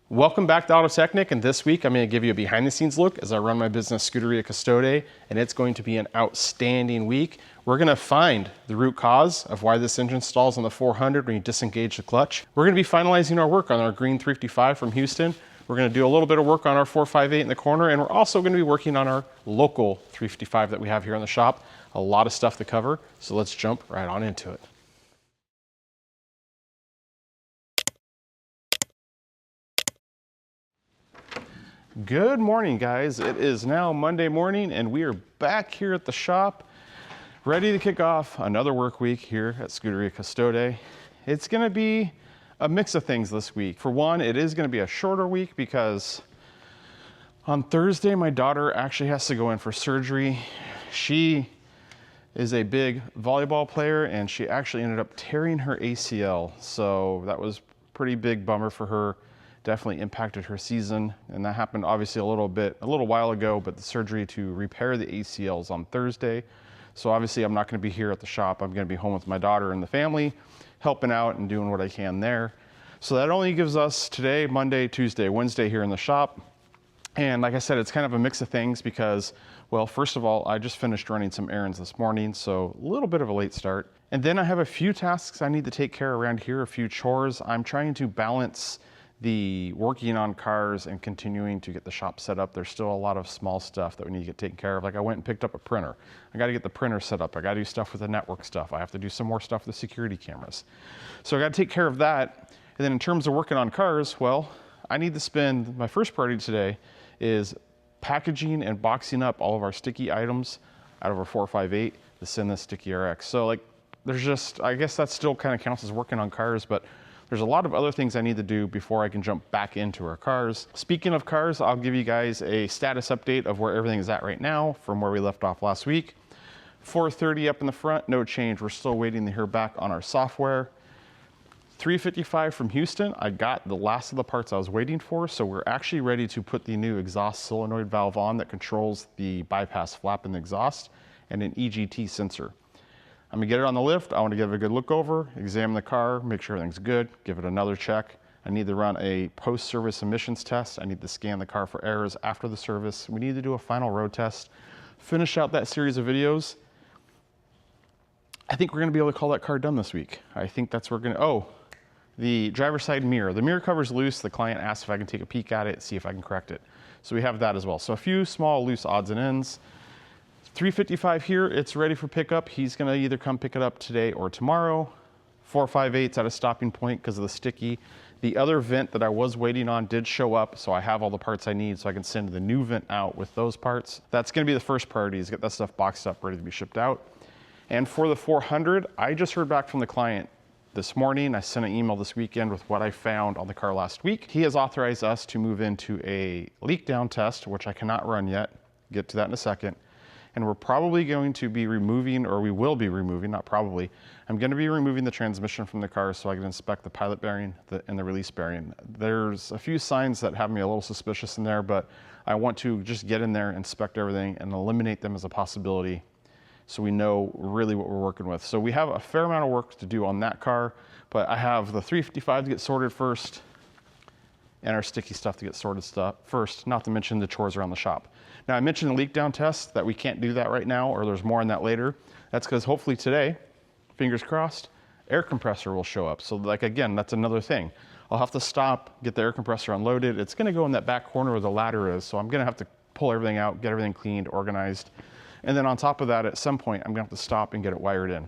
Welcome back to AutoTechNick, and this week I'm going to give you a behind the scenes look as I run my business Scuderia Custode, and it's going to be an outstanding week. We're going to find the root cause of why this engine stalls on the 400 when you disengage the clutch. We're going to be finalizing our work on our green 355 from Houston. We're going to do a little bit of work on our 458 in the corner, and we're also going to be working on our local 355 that we have here in the shop. A lot of stuff to cover, so let's jump right on into it. Good morning, guys. It is now Monday morning and we are back here at the shop ready to kick off another work week here at Scuderia Custode. It's going to be a mix of things this week. For one, it is going to be a shorter week because on Thursday my daughter actually has to go in for surgery. She is a big volleyball player and she actually ended up tearing her ACL, so that was a pretty big bummer for her. Definitely impacted her season, and that happened obviously a little while ago, but the surgery to repair the ACL is on Thursday. So obviously I'm not going to be here at the shop. I'm going to be home with my daughter and the family, helping out and doing what I can there. So that only gives us today, Monday, Tuesday, Wednesday here in the shop. And like I said, it's kind of a mix of things because, well, first of all, I just finished running some errands this morning, so a little bit of a late start. And then I have a few tasks I need to take care of around here, a few chores. I'm trying to balance the working on cars and continuing to get the shop set up. There's still a lot of small stuff that we need to get taken care of. Like I went and picked up a printer. I got to get the printer set up. I got to do stuff with the network stuff. I have to do some more stuff with the security cameras. So I got to take care of that. And then in terms of working on cars, well, I need to spend, my first priority today is packaging and boxing up all of our sticky items out of our 458 to send this sticky RX. So like there's just, I guess that still kind of counts as working on cars, but there's a lot of other things I need to do before I can jump back into our cars. Speaking of cars, I'll give you guys a status update of where everything is at right now from where we left off last week. 430 up in the front, no change. We're still waiting to hear back on our software. 355 from Houston, I got the last of the parts I was waiting for, so we're actually ready to put the new exhaust solenoid valve on that controls the bypass flap in the exhaust and an EGT sensor. I'm gonna get it on the lift. I want to give it a good look over, examine the car, make sure everything's good, give it another check. I need to run a post-service emissions test. I need to scan the car for errors after the service. We need to do a final road test, finish out that series of videos. I think we're gonna be able to call that car done this week. I think that's where we're gonna, oh, the driver's side mirror. The mirror cover's loose. The client asked if I can take a peek at it, see if I can correct it. So we have that as well. So a few small loose odds and ends. 355 here, it's ready for pickup. He's gonna either come pick it up today or tomorrow. 458's at a stopping point because of the sticky. The other vent that I was waiting on did show up, so I have all the parts I need so I can send the new vent out with those parts. That's gonna be the first priority, is get that stuff boxed up, ready to be shipped out. And for the 400, I just heard back from the client this morning. I sent an email this weekend with what I found on the car last week. He has authorized us to move into a leak down test, which I cannot run yet. Get to that in a second. And we're probably going to be removing, or we will be removing, not probably, I'm going to be removing the transmission from the car so I can inspect the pilot bearing and the release bearing. There's a few signs that have me a little suspicious in there, but I want to just get in there, inspect everything, and eliminate them as a possibility so we know really what we're working with. So we have a fair amount of work to do on that car, but I have the 355 to get sorted first and our sticky stuff to get sorted first, not to mention the chores around the shop. Now I mentioned the leak down test, that we can't do that right now, or there's more on that later. That's because hopefully today, fingers crossed, air compressor will show up. So like again, that's another thing. I'll have to stop, get the air compressor unloaded. It's gonna go in that back corner where the ladder is, so I'm gonna have to pull everything out, get everything cleaned, organized. And then on top of that, at some point, I'm gonna have to stop and get it wired in.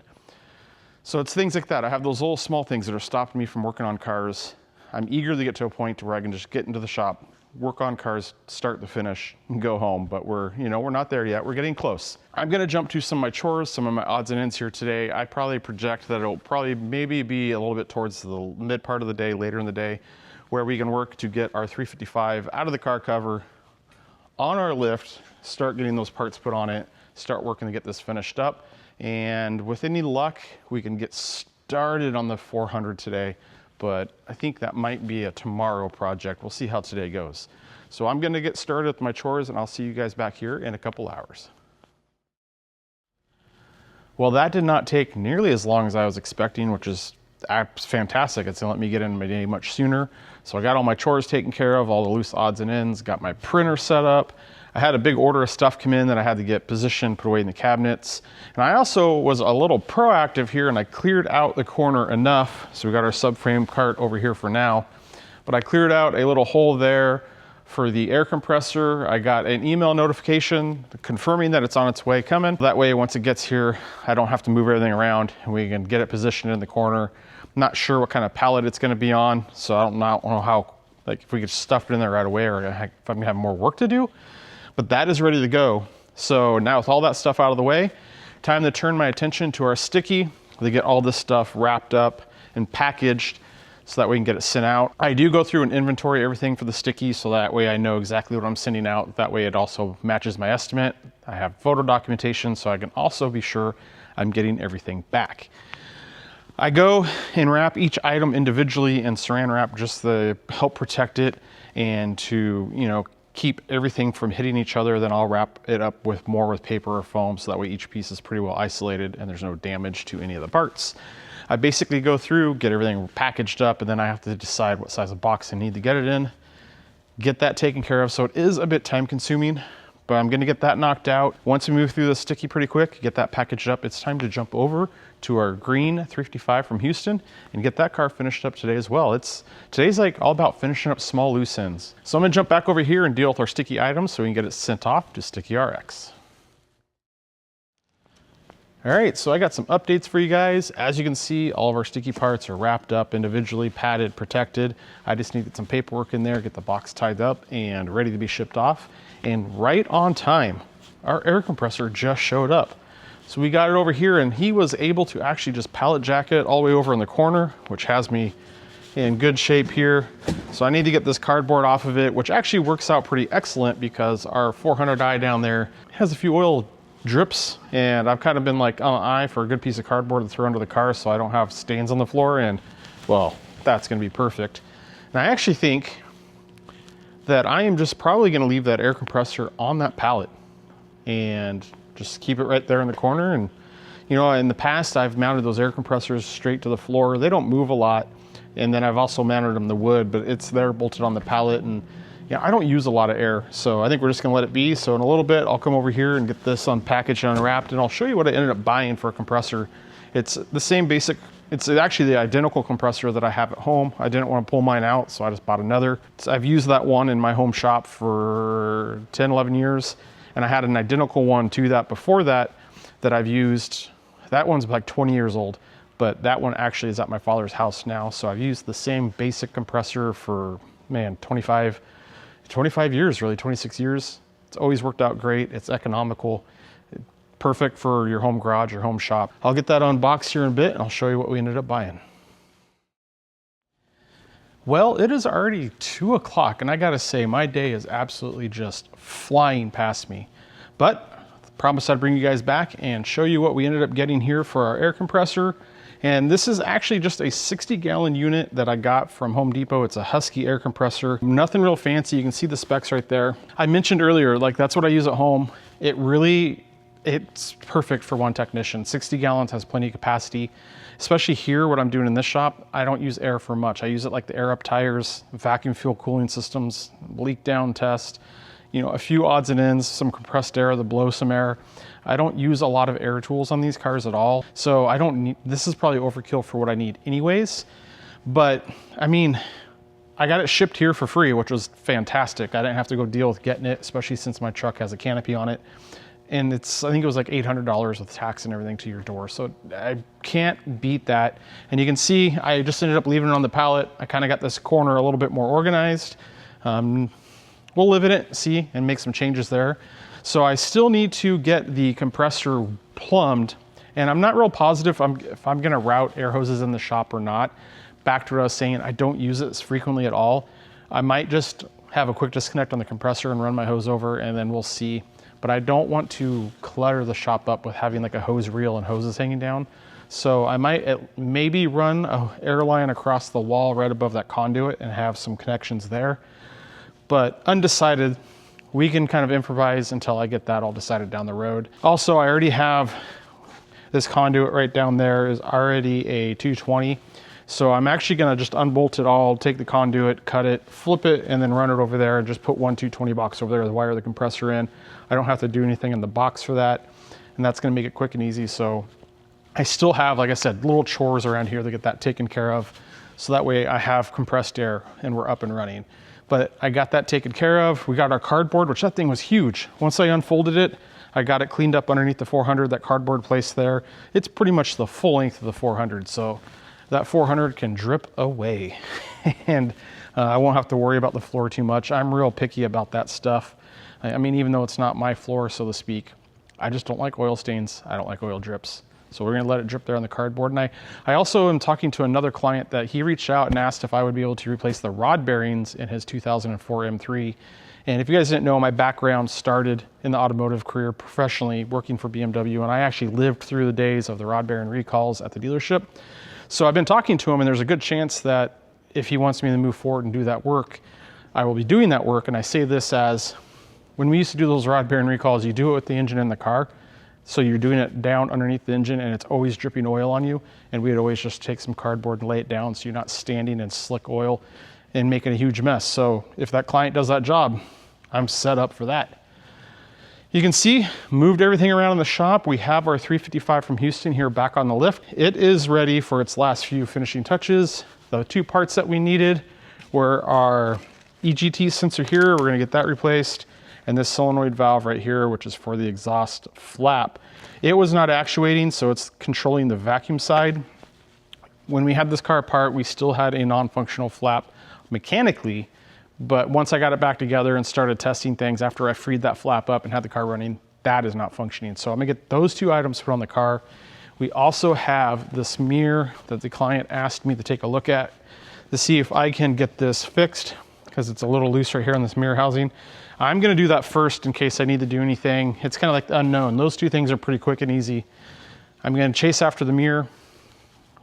So it's things like that. I have those little small things that are stopping me from working on cars. I'm eager to get to a point where I can just get into the shop, work on cars, start to finish, and go home. But we're not there yet. We're getting close. I'm gonna jump to some of my chores, some of my odds and ends here today. I probably project that it'll probably maybe be a little bit towards the mid part of the day, later in the day, where we can work to get our 355 out of the car cover, on our lift, start getting those parts put on it, start working to get this finished up. And with any luck, we can get started on the 400 today. But I think that might be a tomorrow project. We'll see how today goes. So I'm gonna get started with my chores and I'll see you guys back here in a couple hours. Well, that did not take nearly as long as I was expecting, which is that's fantastic. It's gonna let me get in my day much sooner. So I got all my chores taken care of, all the loose odds and ends, got my printer set up. I had a big order of stuff come in that I had to get positioned, put away in the cabinets. And I also was a little proactive here and I cleared out the corner enough. So we got our subframe cart over here for now, but I cleared out a little hole there for the air compressor. I got an email notification confirming that it's on its way coming. That way, once it gets here, I don't have to move everything around and we can get it positioned in the corner. I'm not sure what kind of pallet it's gonna be on, so I don't know how, like if we could stuff it in there right away or if I'm gonna have more work to do. But that is ready to go. So now with all that stuff out of the way, time to turn my attention to our sticky to get all this stuff wrapped up and packaged so that we can get it sent out. I do go through and inventory everything for the sticky so that way I know exactly what I'm sending out. That way it also matches my estimate. I have photo documentation so I can also be sure I'm getting everything back. I go and wrap each item individually in saran wrap just to help protect it and to, you know, keep everything from hitting each other. Then I'll wrap it up with paper or foam so that way each piece is pretty well isolated and there's no damage to any of the parts. I basically go through, get everything packaged up, and then I have to decide what size of box I need to get it in, get that taken care of. So it is a bit time consuming, but I'm gonna get that knocked out. Once we move through the sticky pretty quick, get that packaged up, it's time to jump over to our green 355 from Houston and get that car finished up today as well. Today's like all about finishing up small loose ends. So I'm gonna jump back over here and deal with our sticky items so we can get it sent off to Sticky RX. All right, so I got some updates for you guys. As you can see, all of our sticky parts are wrapped up individually, padded, protected. I just need to get some paperwork in there, get the box tied up and ready to be shipped off. And right on time, our air compressor just showed up. So we got it over here and he was able to actually just pallet jack it all the way over in the corner, which has me in good shape here. So I need to get this cardboard off of it, which actually works out pretty excellent because our 400i down there has a few oil drips and I've kind of been like on an eye for a good piece of cardboard to throw under the car so I don't have stains on the floor, and well, that's gonna be perfect. And I actually think that I am just probably gonna leave that air compressor on that pallet and just keep it right there in the corner. And you know, in the past I've mounted those air compressors straight to the floor. They don't move a lot. And then I've also mounted them to wood, but it's there bolted on the pallet, and yeah, I don't use a lot of air. So I think we're just gonna let it be. So in a little bit, I'll come over here and get this unpackaged and unwrapped, and I'll show you what I ended up buying for a compressor. It's the same basic, it's actually the identical compressor that I have at home. I didn't want to pull mine out, so I just bought another. So I've used that one in my home shop for 10, 11 years. And I had an identical one to that before that I've used. That one's like 20 years old, but that one actually is at my father's house now. So I've used the same basic compressor for, man, 25 years, really, 26 years. It's always worked out great. It's economical, perfect for your home garage or home shop. I'll get that unboxed here in a bit and I'll show you what we ended up buying. Well, it is already 2 o'clock and I gotta say my day is absolutely just flying past me. But I promised I'd bring you guys back and show you what we ended up getting here for our air compressor. And this is actually just a 60-gallon unit that I got from Home Depot. It's a Husky air compressor. Nothing real fancy. You can see the specs right there. I mentioned earlier, like that's what I use at home. It's perfect for one technician. 60 gallons has plenty of capacity. Especially here, what I'm doing in this shop, I don't use air for much. I use it like the air up tires, vacuum fuel cooling systems, leak down test, you know, a few odds and ends, some compressed air to blow some air. I don't use a lot of air tools on these cars at all. So I don't need, this is probably overkill for what I need anyways. But I mean, I got it shipped here for free, which was fantastic. I didn't have to go deal with getting it, especially since my truck has a canopy on it. And I think it was like $800 with tax and everything to your door. So I can't beat that. And you can see, I just ended up leaving it on the pallet. I kind of got this corner a little bit more organized. We'll live in it, see, and make some changes there. So I still need to get the compressor plumbed. And I'm not real positive if I'm gonna route air hoses in the shop or not. Back to what I was saying, I don't use it as frequently at all. I might just have a quick disconnect on the compressor and run my hose over, and then we'll see. But I don't want to clutter the shop up with having like a hose reel and hoses hanging down. So I might maybe run an air line across the wall right above that conduit and have some connections there. But undecided, we can kind of improvise until I get that all decided down the road. Also, I already have this conduit right down there is already a 220. So I'm actually gonna just unbolt it all, take the conduit, cut it, flip it, and then run it over there and just put 1 220 box over there to wire the compressor in. I don't have to do anything in the box for that, and that's gonna make it quick and easy. So I still have, like I said, little chores around here to get that taken care of. So that way I have compressed air and we're up and running. But I got that taken care of. We got our cardboard, which that thing was huge. Once I unfolded it, I got it cleaned up underneath the 400, that cardboard placed there. It's pretty much the full length of the 400. So that 400 can drip away. And I won't have to worry about the floor too much. I'm real picky about that stuff. I mean, even though it's not my floor, so to speak, I just don't like oil stains. I don't like oil drips. So we're gonna let it drip there on the cardboard. And I also am talking to another client that he reached out and asked if I would be able to replace the rod bearings in his 2004 M3. And if you guys didn't know, my background started in the automotive career professionally working for BMW, and I actually lived through the days of the rod bearing recalls at the dealership. So I've been talking to him, and there's a good chance that if he wants me to move forward and do that work, I will be doing that work. And I say this as, when we used to do those rod bearing recalls, you do it with the engine in the car. So you're doing it down underneath the engine and it's always dripping oil on you. And we'd always just take some cardboard and lay it down so you're not standing in slick oil and making a huge mess. So if that client does that job, I'm set up for that. You can see, moved everything around in the shop. We have our 355 from Houston here back on the lift. It is ready for its last few finishing touches. The 2 parts that we needed were our EGT sensor here. We're gonna get that replaced. And this solenoid valve right here, which is for the exhaust flap. It was not actuating, so it's controlling the vacuum side. When we had this car apart, we still had a non-functional flap mechanically, but once I got it back together and started testing things after I freed that flap up and had the car running, that is not functioning. So I'm gonna get those 2 items put on the car. We also have this mirror that the client asked me to take a look at to see if I can get this fixed, because it's a little loose right here on this mirror housing. I'm gonna do that first in case I need to do anything. It's kind of like the unknown. Those 2 things are pretty quick and easy. I'm gonna chase after the mirror,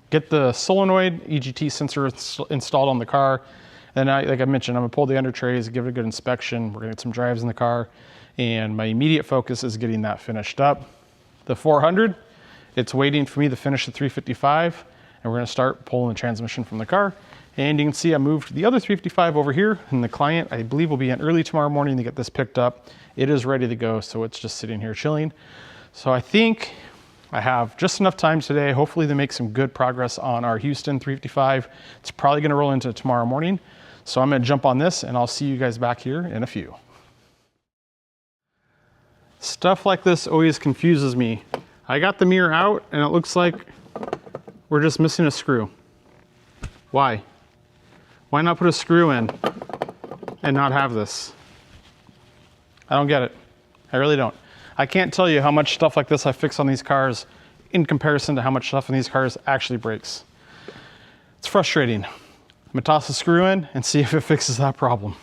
get the solenoid EGT sensor installed on the car. Then like I mentioned, I'm gonna pull the under trays, give it a good inspection. We're gonna get some drives in the car. And my immediate focus is getting that finished up. The 400, it's waiting for me to finish the 355. And we're gonna start pulling the transmission from the car. And you can see I moved the other 355 over here, and the client, I believe, will be in early tomorrow morning to get this picked up. It is ready to go, so it's just sitting here chilling. So I think I have just enough time today, hopefully, to make some good progress on our Houston 355. It's probably gonna roll into tomorrow morning. So I'm gonna jump on this, and I'll see you guys back here in a few. Stuff like this always confuses me. I got the mirror out, and it looks like we're just missing a screw. Why? Why not put a screw in and not have this? I don't get it. I really don't. I can't tell you how much stuff like this I fix on these cars in comparison to how much stuff in these cars actually breaks. It's frustrating. I'm gonna toss a screw in and see if it fixes that problem.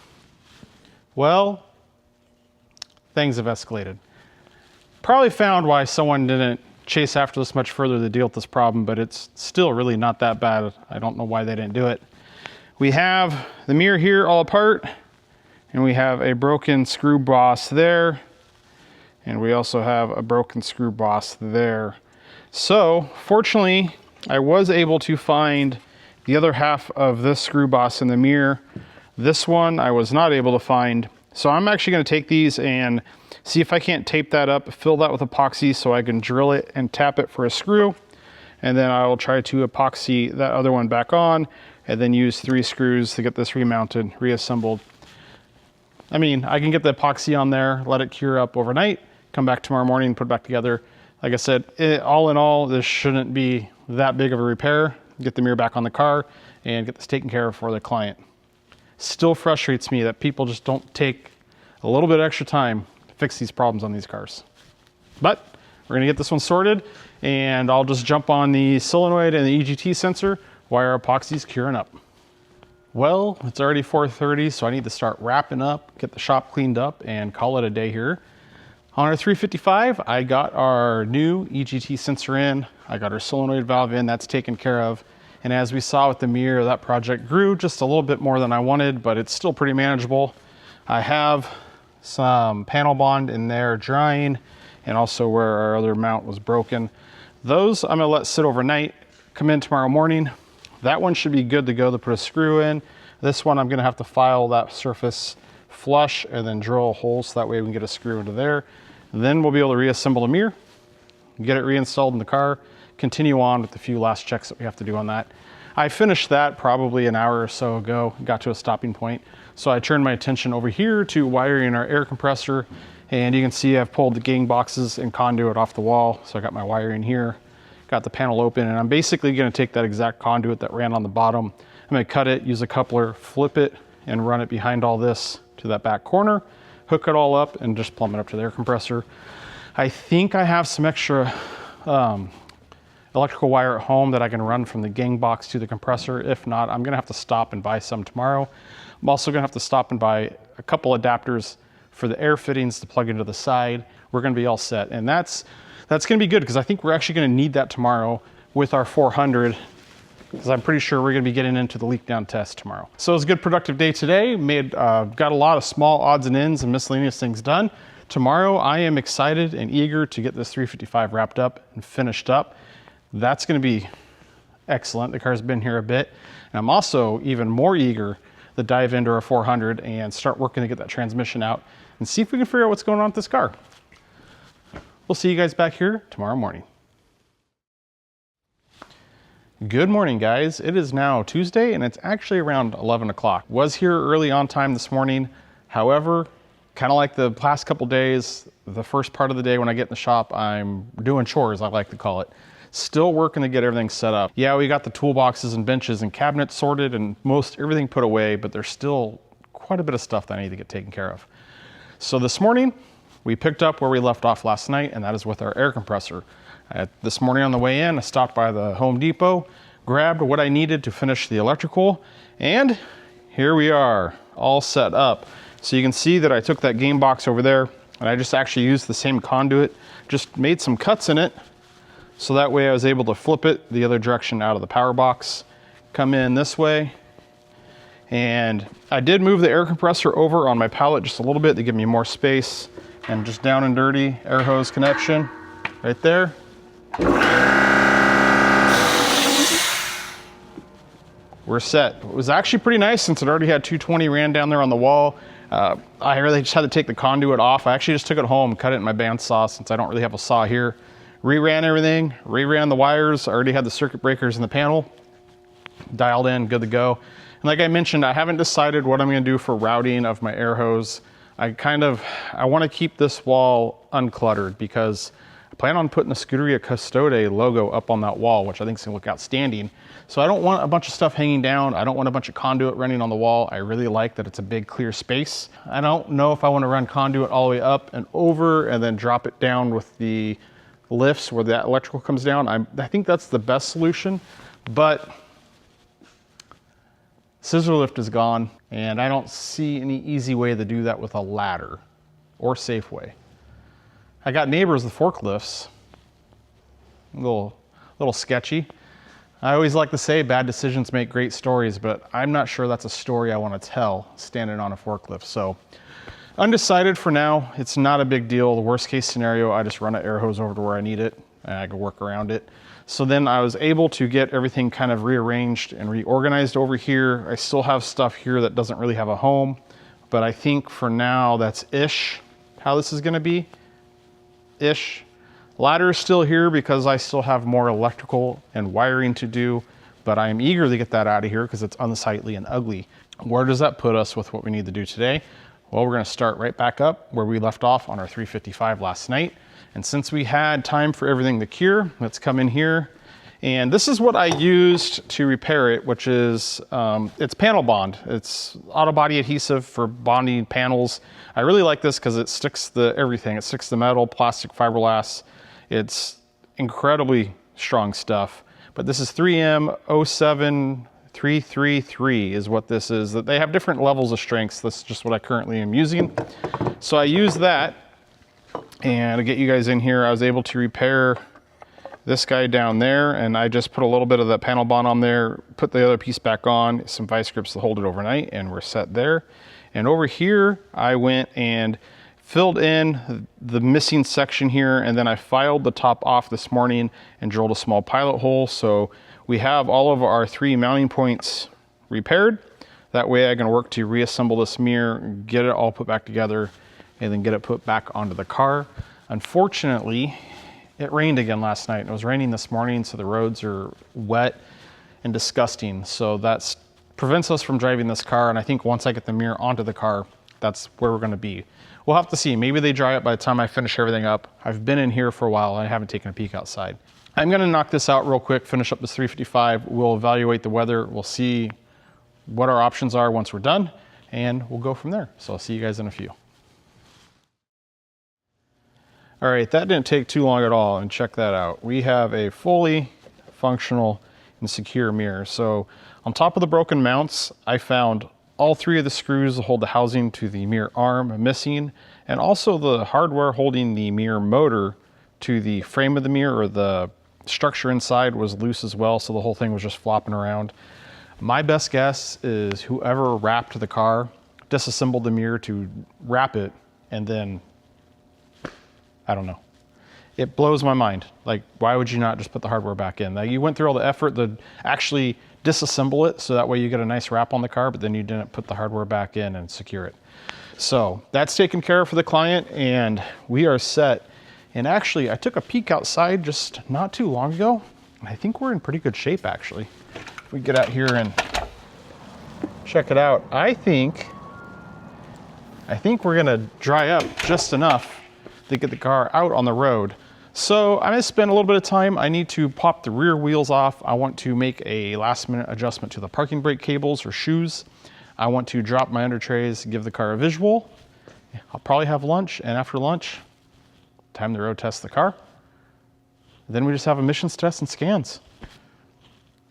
Well, things have escalated. Probably found why someone didn't chase after this much further to deal with this problem, but it's still really not that bad. I don't know why they didn't do it. We have the mirror here all apart, and we have a broken screw boss there, and we also have a broken screw boss there. So fortunately, I was able to find the other half of this screw boss in the mirror. This one I was not able to find. So I'm actually gonna take these and see if I can't tape that up, fill that with epoxy so I can drill it and tap it for a screw. And then I will try to epoxy that other one back on and then use 3 screws to get this remounted, reassembled. I mean, I can get the epoxy on there, let it cure up overnight, come back tomorrow morning, put it back together. Like I said, all in all, this shouldn't be that big of a repair. Get the mirror back on the car and get this taken care of for the client. Still frustrates me that people just don't take a little bit extra time to fix these problems on these cars. But we're gonna get this one sorted, and I'll just jump on the solenoid and the EGT sensor while our epoxy's curing up. Well, it's already 4:30, so I need to start wrapping up, get the shop cleaned up, and call it a day here. On our 355, I got our new EGT sensor in, I got our solenoid valve in, that's taken care of. And as we saw with the mirror, that project grew just a little bit more than I wanted, but it's still pretty manageable. I have some panel bond in there drying, and also where our other mount was broken. Those I'm gonna let sit overnight, come in tomorrow morning. That one should be good to go to put a screw in. This one I'm gonna have to file that surface flush and then drill a hole so that way we can get a screw into there. And then we'll be able to reassemble the mirror, get it reinstalled in the car, continue on with the few last checks that we have to do on that. I finished that probably an hour or so ago, got to a stopping point. So I turned my attention over here to wiring our air compressor, and you can see I've pulled the gang boxes and conduit off the wall. So I got my wiring here, got the panel open, and I'm basically gonna take that exact conduit that ran on the bottom. I'm gonna cut it, use a coupler, flip it, and run it behind all this to that back corner, hook it all up, and just plumb it up to the air compressor. I think I have some extra electrical wire at home that I can run from the gang box to the compressor. If not, I'm gonna have to stop and buy some tomorrow. I'm also gonna have to stop and buy a couple adapters for the air fittings to plug into the side. We're gonna be all set. And that's gonna be good because I think we're actually gonna need that tomorrow with our 400, because I'm pretty sure we're gonna be getting into the leak down test tomorrow. So it was a good productive day today. Got a lot of small odds and ends and miscellaneous things done. Tomorrow I am excited and eager to get this 355 wrapped up and finished up. That's gonna be excellent. The car's been here a bit. And I'm also even more eager to dive into our 400 and start working to get that transmission out and see if we can figure out what's going on with this car. We'll see you guys back here tomorrow morning. Good morning, guys. It is now Tuesday and it's actually around 11 o'clock. Was here early on time this morning. However, kind of like the past couple days, the first part of the day when I get in the shop, I'm doing chores, I like to call it. Still working to get everything set up. Yeah, we got the toolboxes and benches and cabinets sorted and most everything put away, but there's still quite a bit of stuff that I need to get taken care of. So this morning, we picked up where we left off last night, and that is with our air compressor. This morning on the way in, I stopped by the Home Depot, grabbed what I needed to finish the electrical, and here we are, all set up. So you can see that I took that game box over there, and I just actually used the same conduit, just made some cuts in it, so that way I was able to flip it the other direction out of the power box, come in this way. And I did move the air compressor over on my pallet just a little bit to give me more space, and just down and dirty air hose connection right there. We're set. It was actually pretty nice since it already had 220 ran down there on the wall. I really just had to take the conduit off. I actually just took it home, cut it in my bandsaw since I don't really have a saw here. Reran everything, reran the wires. I already had the circuit breakers in the panel, dialed in, good to go. And like I mentioned, I haven't decided what I'm gonna do for routing of my air hose. I wanna keep this wall uncluttered because I plan on putting the Scuderia Custode logo up on that wall, which I think is gonna look outstanding. So I don't want a bunch of stuff hanging down. I don't want a bunch of conduit running on the wall. I really like that it's a big clear space. I don't know if I wanna run conduit all the way up and over and then drop it down with the lifts where that electrical comes down. I think that's the best solution, but scissor lift is gone and I don't see any easy way to do that with a ladder or safe way. I got neighbors with forklifts, a little sketchy. I always like to say bad decisions make great stories, but I'm not sure that's a story I want to tell standing on a forklift. So undecided for now. It's not a big deal. The worst case scenario, I just run an air hose over to where I need it and I can work around it. So then I was able to get everything kind of rearranged and reorganized over here. I still have stuff here that doesn't really have a home, but I think for now that's ish how this is gonna be, ish. Ladder is still here because I still have more electrical and wiring to do, but I am eager to get that out of here because it's unsightly and ugly. Where does that put us with what we need to do today? Well, we're gonna start right back up where we left off on our 355 last night. And since we had time for everything to cure, let's come in here. And this is what I used to repair it, which is, it's panel bond. It's auto body adhesive for bonding panels. I really like this because it sticks everything. It sticks the metal, plastic, fiberglass. It's incredibly strong stuff. But this is 3M 07333 is what this is. They have different levels of strengths. This is just what I currently am using. So I use that, and to get you guys in here, I was able to repair this guy down there, and I just put a little bit of that panel bond on there, put the other piece back on, some vice grips to hold it overnight, and we're set there. And over here, I went and filled in the missing section here, and then I filed the top off this morning and drilled a small pilot hole. So we have all of our 3 mounting points repaired. That way I can work to reassemble this mirror, get it all put back together, and then get it put back onto the car. Unfortunately, it rained again last night. It was raining this morning, so the roads are wet and disgusting. So that prevents us from driving this car, and I think once I get the mirror onto the car, that's where we're gonna be. We'll have to see. Maybe they dry up by the time I finish everything up. I've been in here for a while. I haven't taken a peek outside. I'm gonna knock this out real quick, finish up this 355. We'll evaluate the weather. We'll see what our options are once we're done, and we'll go from there. So I'll see you guys in a few. All right, that didn't take too long at all, and check that out. We have a fully functional and secure mirror. So on top of the broken mounts, I found all 3 of the screws that hold the housing to the mirror arm missing, and also the hardware holding the mirror motor to the frame of the mirror, or the structure inside, was loose as well, so the whole thing was just flopping around. My best guess is whoever wrapped the car disassembled the mirror to wrap it, and then, I don't know. It blows my mind. Like, why would you not just put the hardware back in? Like, you went through all the effort to actually disassemble it so that way you get a nice wrap on the car, but then you didn't put the hardware back in and secure it. So that's taken care of for the client, and we are set. And actually, I took a peek outside just not too long ago, and I think we're in pretty good shape, actually. If we get out here and check it out, I think we're gonna dry up just enough to get the car out on the road. So I'm gonna spend a little bit of time. I need to pop the rear wheels off. I want to make a last minute adjustment to the parking brake cables or shoes. I want to drop my under trays, give the car a visual. I'll probably have lunch, and after lunch, time to road test the car. Then we just have emissions tests and scans.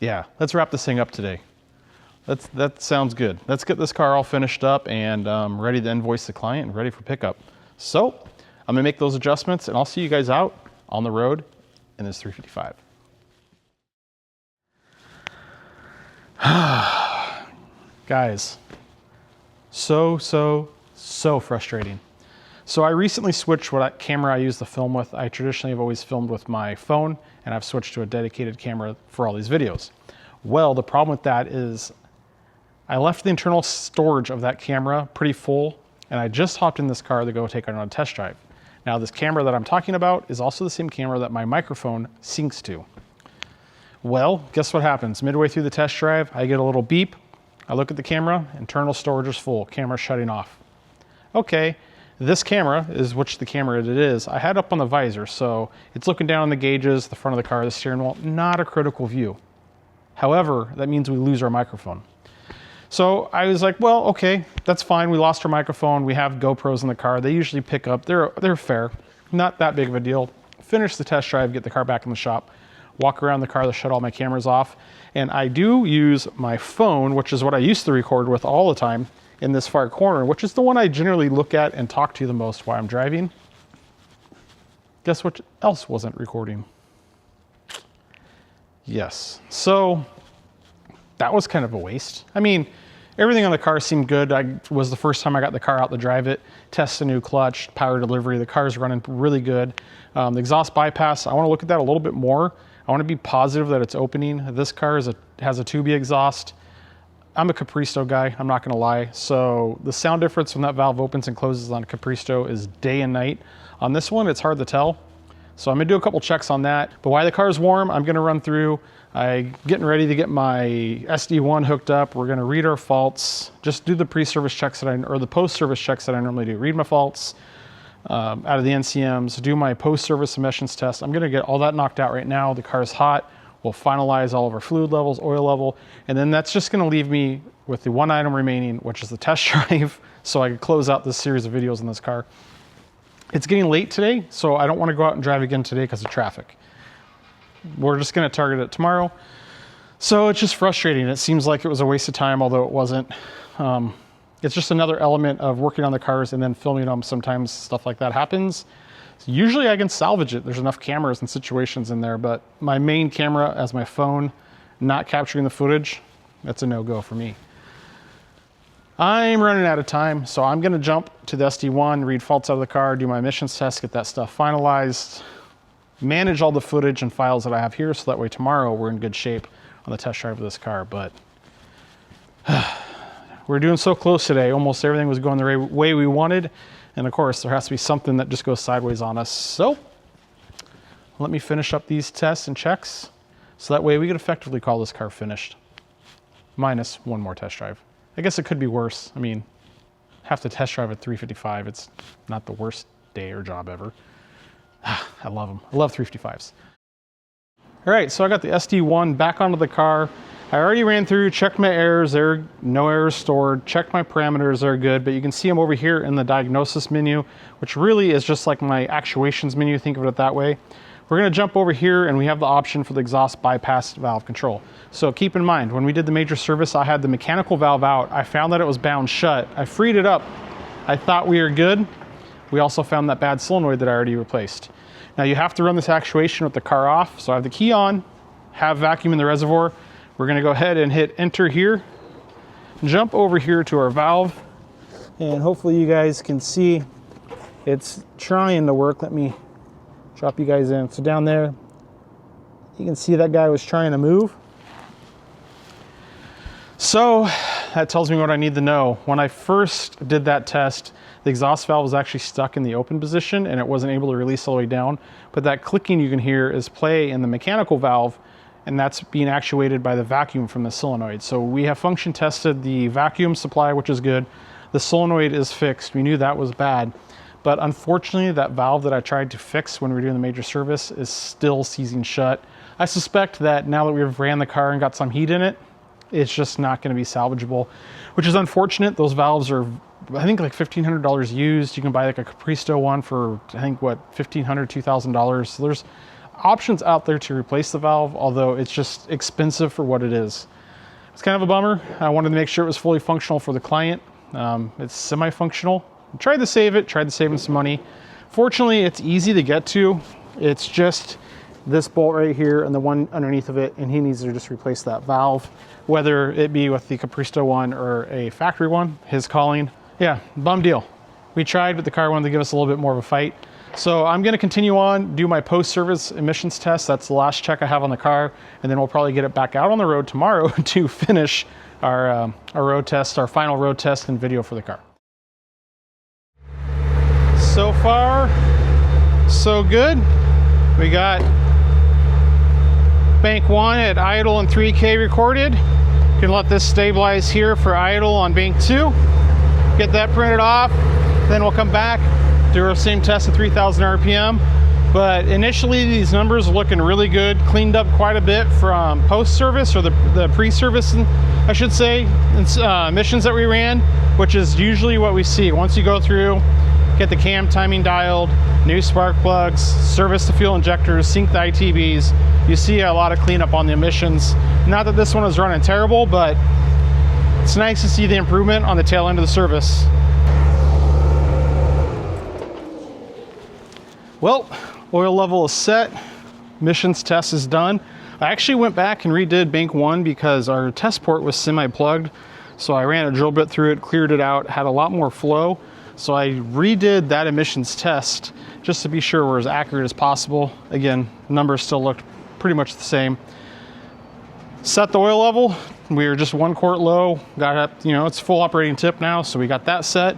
Yeah, let's wrap this thing up today. That sounds good. Let's get this car all finished up and ready to invoice the client and ready for pickup. So I'm gonna make those adjustments, and I'll see you guys out on the road in this 355. Guys, so frustrating. So I recently switched what camera I use to film with. I traditionally have always filmed with my phone, and I've switched to a dedicated camera for all these videos. Well, the problem with that is I left the internal storage of that camera pretty full, and I just hopped in this car to go take it on a test drive. Now, this camera that I'm talking about is also the same camera that my microphone syncs to. Well, guess what happens? Midway through the test drive, I get a little beep. I look at the camera, internal storage is full, camera shutting off. Okay, this camera is which the camera it is. I had up on the visor, so it's looking down on the gauges, the front of the car, the steering wheel, not a critical view. However, that means we lose our microphone. So I was like, well, okay, that's fine. We lost our microphone. We have GoPros in the car. They usually pick up. They're fair. Not that big of a deal. Finish the test drive, get the car back in the shop, walk around the car to shut all my cameras off. And I do use my phone, which is what I used to record with all the time, in this far corner, which is the one I generally look at and talk to the most while I'm driving. Guess what else wasn't recording? Yes. So that was kind of a waste. I mean, everything on the car seemed good. It was the first time I got the car out to drive it, test a new clutch, power delivery. The car's running really good. The exhaust bypass, I want to look at that a little bit more. I want to be positive that it's opening. This car has a tubey exhaust. I'm a Capristo guy, I'm not going to lie. So the sound difference when that valve opens and closes on a Capristo is day and night. On this one, it's hard to tell. So I'm going to do a couple checks on that. But while the car is warm, I'm going to run through. I'm getting ready to get my SD1 hooked up. We're going to read our faults, just do the pre-service checks or the post-service checks that I normally do. Read my faults out of the NCMs, do my post-service emissions test. I'm going to get all that knocked out right now. The car is hot. We'll finalize all of our fluid levels, oil level, and then that's just going to leave me with the one item remaining, which is the test drive, so I can close out this series of videos in this car. It's getting late today, so I don't want to go out and drive again today because of traffic. We're just going to target it tomorrow. So it's just frustrating. It seems like it was a waste of time, although it wasn't. It's just another element of working on the cars and then filming them. Sometimes stuff like that happens. Usually I can salvage it. There's enough cameras and situations in there, but my main camera as my phone, not capturing the footage, that's a no-go for me. I'm running out of time, so I'm gonna jump to the SD1, read faults out of the car, do my emissions test, get that stuff finalized, manage all the footage and files that I have here, so that way tomorrow we're in good shape on the test drive of this car, but we're doing so close today. Almost everything was going the way we wanted. And of course, there has to be something that just goes sideways on us. So let me finish up these tests and checks, so that way we could effectively call this car finished. Minus one more test drive. I guess it could be worse. I mean, have to test drive at 355. It's not the worst day or job ever. I love them. I love 355s. All right, so I got the SD1 back onto the car. I already ran through, checked my errors. There are no errors stored. Checked my parameters, they're good. But you can see them over here in the diagnosis menu, which really is just like my actuations menu. Think of it that way. We're gonna jump over here and we have the option for the exhaust bypass valve control. So keep in mind, when we did the major service, I had the mechanical valve out. I found that it was bound shut. I freed it up. I thought we were good. We also found that bad solenoid that I already replaced. Now you have to run this actuation with the car off. So I have the key on, have vacuum in the reservoir. We're gonna go ahead and hit enter here, jump over here to our valve, and hopefully you guys can see it's trying to work. Let me drop you guys in. So down there, you can see that guy was trying to move. So that tells me what I need to know. When I first did that test, the exhaust valve was actually stuck in the open position and it wasn't able to release all the way down. But that clicking you can hear is play in the mechanical valve, and that's being actuated by the vacuum from the solenoid. So we have function tested the vacuum supply, which is good. The solenoid is fixed. We knew that was bad. But unfortunately, that valve that I tried to fix when we were doing the major service is still seizing shut. I suspect that now that we've ran the car and got some heat in it, it's just not gonna be salvageable, which is unfortunate. Those valves are, I think, like $1,500 used. You can buy like a Compressor one for, I think, what, $1,500, $2,000. So there's options out there to replace the valve, although it's just expensive for what it is. It's kind of a bummer. I wanted to make sure it was fully functional for the client. It's semi-functional. Tried to save it, tried to save him some money. Fortunately, it's easy to get to. It's just this bolt right here and the one underneath of it, and he needs to just replace that valve, whether it be with the Compressor one or a factory one, his calling. Yeah, bum deal. We tried, but the car wanted to give us a little bit more of a fight. So I'm gonna continue on, do my post-service emissions test. That's the last check I have on the car, and then we'll probably get it back out on the road tomorrow to finish our road test, our final road test and video for the car. So far, so good. We got bank 1 at idle and 3K recorded. You can let this stabilize here for idle on bank 2. Get that printed off, then we'll come back, do our same test at 3,000 RPM. But initially these numbers are looking really good, cleaned up quite a bit from post-service, or the pre-service, I should say, emissions that we ran, which is usually what we see. Once you go through, get the cam timing dialed, new spark plugs, service the fuel injectors, sync the ITBs, you see a lot of cleanup on the emissions. Not that this one is running terrible, but it's nice to see the improvement on the tail end of the service. Well, oil level is set, emissions test is done. I actually went back and redid bank 1 because our test port was semi-plugged. So I ran a drill bit through it, cleared it out, had a lot more flow. So I redid that emissions test just to be sure we're as accurate as possible. Again, numbers still looked pretty much the same. Set the oil level. We were just 1 quart low. Got up, it's full operating tip now, so we got that set.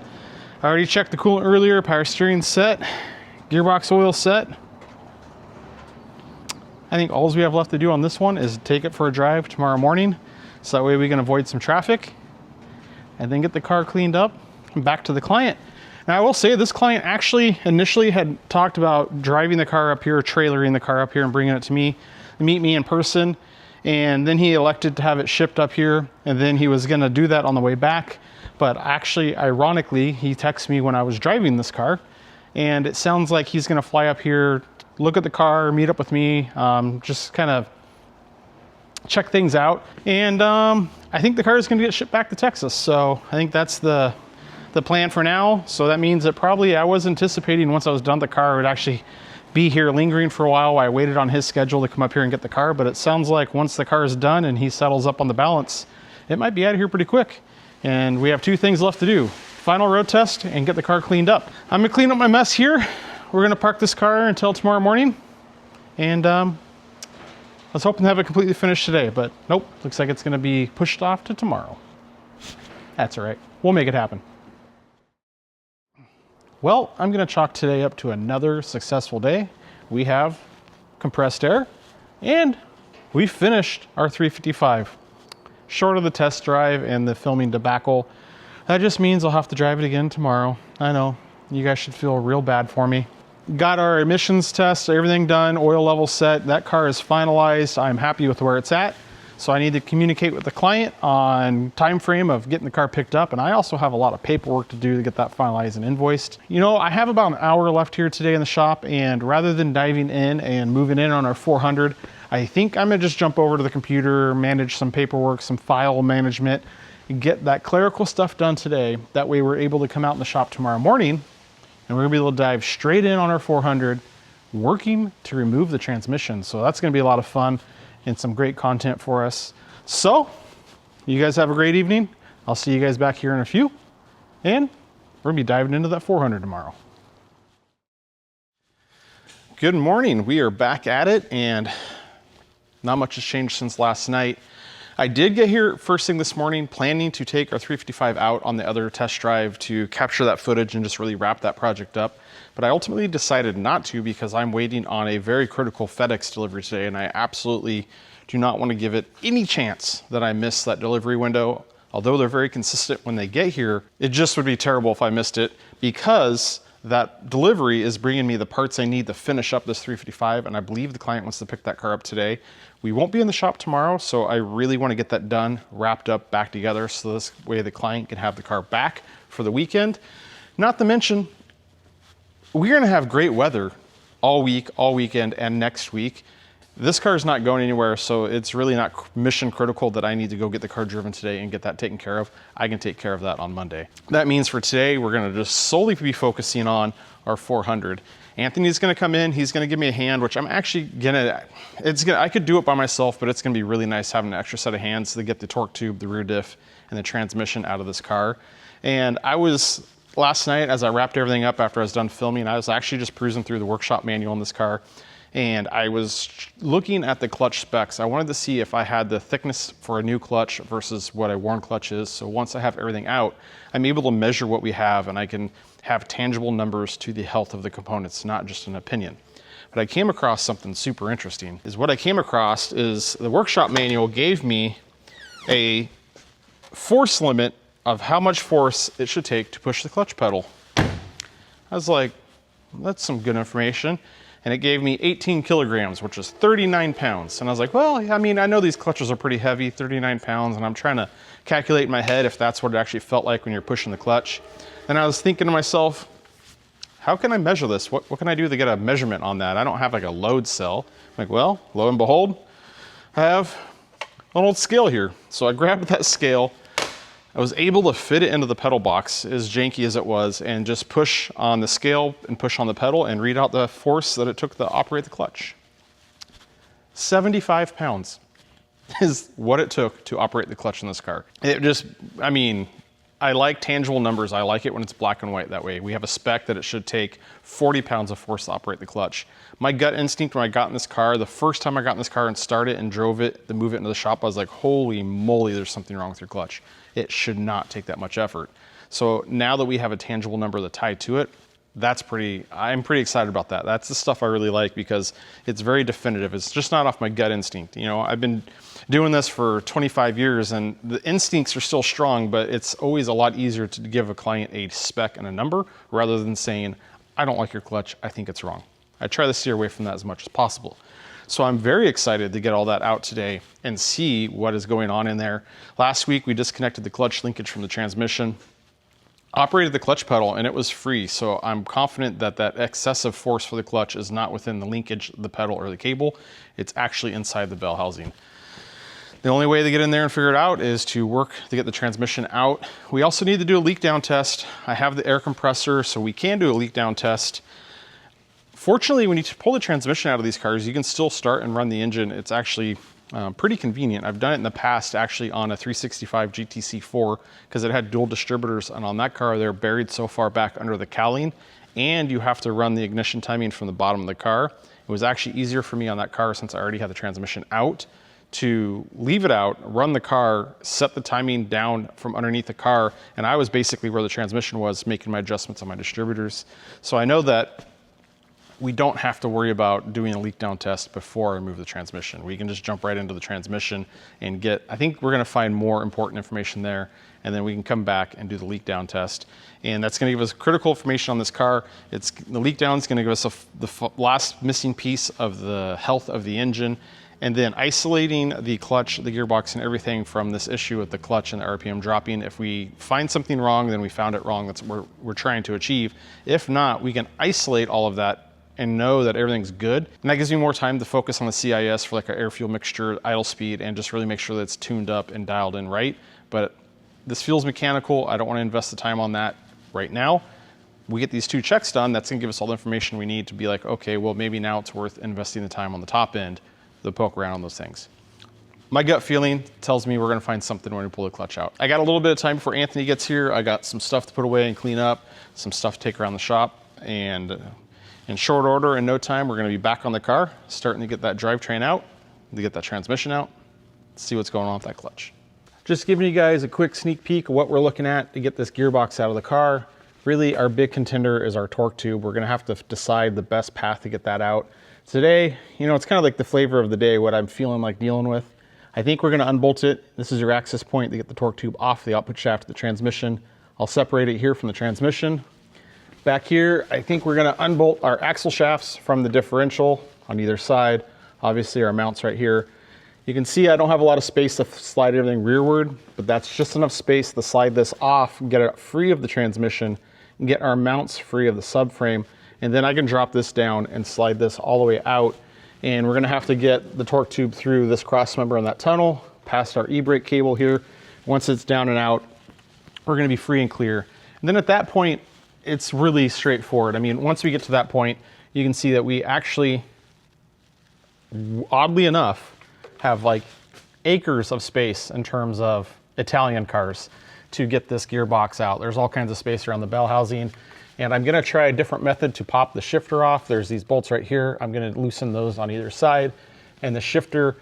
I already checked the coolant earlier, power steering set, gearbox oil set. I think all we have left to do on this one is take it for a drive tomorrow morning, so that way we can avoid some traffic and then get the car cleaned up and back to the client. Now I will say this client actually initially had talked about driving the car up here, trailering the car up here and bringing it to me, meet me in person. And then he elected to have it shipped up here, and then he was gonna do that on the way back. But actually, ironically, he texted me when I was driving this car, and it sounds like he's gonna fly up here, look at the car, meet up with me, just kind of check things out. And I think the car is gonna get shipped back to Texas. So I think that's the plan for now. So that means that probably I was anticipating once I was done with the car, it would actually be here lingering for a while while I waited on his schedule to come up here and get the car. But it sounds like once the car is done and he settles up on the balance, it might be out of here pretty quick. And we have 2 things left to do: final road test and get the car cleaned up. I'm gonna clean up my mess here. We're gonna park this car until tomorrow morning and was hoping to have it completely finished today, but nope, looks like it's gonna be pushed off to tomorrow. That's all right, we'll make it happen. Well, I'm gonna chalk today up to another successful day. We have compressed air and we finished our 355. Short of the test drive and the filming debacle, that just means I'll have to drive it again tomorrow. I know, you guys should feel real bad for me. Got our emissions test, everything done, oil level set. That car is finalized. I'm happy with where it's at. So I need to communicate with the client on time frame of getting the car picked up. And I also have a lot of paperwork to do to get that finalized and invoiced. You know, I have about an hour left here today in the shop, and rather than diving in and moving in on our 400, I think I'm gonna just jump over to the computer, manage some paperwork, some file management, and get that clerical stuff done today. That way we're able to come out in the shop tomorrow morning and we're gonna be able to dive straight in on our 400, working to remove the transmission. So that's gonna be a lot of fun and some great content for us. So, you guys have a great evening. I'll see you guys back here in a few, and we're gonna be diving into that 400 tomorrow. Good morning, we are back at it, and not much has changed since last night. I did get here first thing this morning, planning to take our 355 out on the other test drive to capture that footage and just really wrap that project up. But I ultimately decided not to because I'm waiting on a very critical FedEx delivery today, and I absolutely do not want to give it any chance that I miss that delivery window. Although they're very consistent when they get here, it just would be terrible if I missed it, because that delivery is bringing me the parts I need to finish up this 355, and I believe the client wants to pick that car up today. We won't be in the shop tomorrow, so I really want to get that done, wrapped up, back together, so this way the client can have the car back for the weekend. Not to mention, we're going to have great weather all week, all weekend, and next week. This car is not going anywhere, so it's really not mission critical that I need to go get the car driven today and get that taken care of. I can take care of that on Monday. That means for today, we're going to just solely be focusing on our 400. Anthony's going to come in. He's going to give me a hand, which I'm actually I could do it by myself, but it's going to be really nice having an extra set of hands to get the torque tube, the rear diff, and the transmission out of this car. And last night, as I wrapped everything up after I was done filming, I was actually just cruising through the workshop manual in this car, and I was looking at the clutch specs. I wanted to see if I had the thickness for a new clutch versus what a worn clutch is. So once I have everything out, I'm able to measure what we have, and I can have tangible numbers to the health of the components, not just an opinion. But I came across something super interesting. What I came across is the workshop manual gave me a force limit of how much force it should take to push the clutch pedal. I was like, that's some good information. And it gave me 18 kilograms, which is 39 pounds. And I was like, well, I mean, I know these clutches are pretty heavy, 39 pounds, and I'm trying to calculate in my head if that's what it actually felt like when you're pushing the clutch. And I was thinking to myself, how can I measure this? What can I do to get a measurement on that? I don't have like a load cell. I'm like, well, lo and behold, I have an old scale here. So I grabbed that scale. I was able to fit it into the pedal box, as janky as it was, and just push on the scale and push on the pedal and read out the force that it took to operate the clutch. 75 pounds is what it took to operate the clutch in this car. It just, I mean, I like tangible numbers. I like it when it's black and white that way. We have a spec that it should take 40 pounds of force to operate the clutch. My gut instinct when I got in this car, the first time I got in this car and started and drove it, to move it into the shop, I was like, holy moly, there's something wrong with your clutch. It should not take that much effort. So now that we have a tangible number that's tied to it, I'm pretty excited about that. That's the stuff I really like because it's very definitive. It's just not off my gut instinct. You know, I've been doing this for 25 years and the instincts are still strong, but it's always a lot easier to give a client a spec and a number rather than saying, I don't like your clutch, I think it's wrong. I try to steer away from that as much as possible. So I'm very excited to get all that out today and see what is going on in there. Last week, we disconnected the clutch linkage from the transmission, operated the clutch pedal, and it was free. So I'm confident that that excessive force for the clutch is not within the linkage, the pedal, or the cable. It's actually inside the bell housing. The only way to get in there and figure it out is to work to get the transmission out. We also need to do a leak down test. I have the air compressor, so we can do a leak down test. Fortunately, when you pull the transmission out of these cars, you can still start and run the engine. It's actually pretty convenient. I've done it in the past actually on a 365 GTC4 because it had dual distributors, and on that car they're buried so far back under the cowling, and you have to run the ignition timing from the bottom of the car. It was actually easier for me on that car, since I already had the transmission out, to leave it out, run the car, set the timing down from underneath the car, and I was basically where the transmission was, making my adjustments on my distributors. So I know that we don't have to worry about doing a leak down test before I remove the transmission. We can just jump right into the transmission and get, I think we're gonna find more important information there, and then we can come back and do the leak down test. And that's gonna give us critical information on this car. The leak down is gonna give us the last missing piece of the health of the engine, and then isolating the clutch, the gearbox, and everything from this issue with the clutch and the RPM dropping. If we find something wrong, then we found it wrong. That's what we're trying to achieve. If not, we can isolate all of that and know that everything's good. And that gives me more time to focus on the CIS for like our air fuel mixture, idle speed, and just really make sure that it's tuned up and dialed in right. But this feels mechanical. I don't want to invest the time on that right now. We get these 2 checks done, that's gonna give us all the information we need to be like, okay, well, maybe now it's worth investing the time on the top end to poke around on those things. My gut feeling tells me we're gonna find something when we pull the clutch out. I got a little bit of time before Anthony gets here. I got some stuff to put away and clean up, some stuff to take around the shop, and in short order, in no time, we're gonna be back on the car, starting to get that drivetrain out, to get that transmission out, see what's going on with that clutch. Just giving you guys a quick sneak peek of what we're looking at to get this gearbox out of the car. Really, our big contender is our torque tube. We're gonna have to decide the best path to get that out. Today, you know, it's kind of like the flavor of the day, what I'm feeling like dealing with. I think we're gonna unbolt it. This is your access point to get the torque tube off the output shaft of the transmission. I'll separate it here from the transmission. Back here, I think we're gonna unbolt our axle shafts from the differential on either side. Obviously our mounts right here. You can see I don't have a lot of space to slide everything rearward, but that's just enough space to slide this off, get it free of the transmission, and get our mounts free of the subframe. And then I can drop this down and slide this all the way out. And we're gonna have to get the torque tube through this cross member on that tunnel, past our e-brake cable here. Once it's down and out, we're gonna be free and clear. And then at that point, it's really straightforward. I mean, once we get to that point, you can see that we actually, oddly enough, have like acres of space in terms of Italian cars to get this gearbox out. There's all kinds of space around the bell housing. And I'm gonna try a different method to pop the shifter off. There's these bolts right here. I'm gonna loosen those on either side. And the shifter,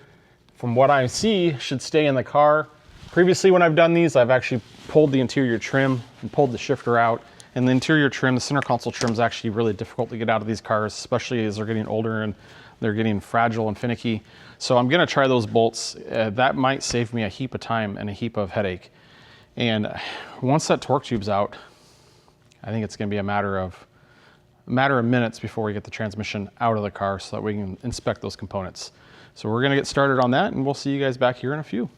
from what I see, should stay in the car. Previously, when I've done these, I've actually pulled the interior trim and pulled the shifter out. And the interior trim, the center console trim, is actually really difficult to get out of these cars, especially as they're getting older and they're getting fragile and finicky. So I'm gonna try those bolts. That might save me a heap of time and a heap of headache. And once that torque tube's out, I think it's gonna be a matter of minutes before we get the transmission out of the car so that we can inspect those components. So we're gonna get started on that, and we'll see you guys back here in a few.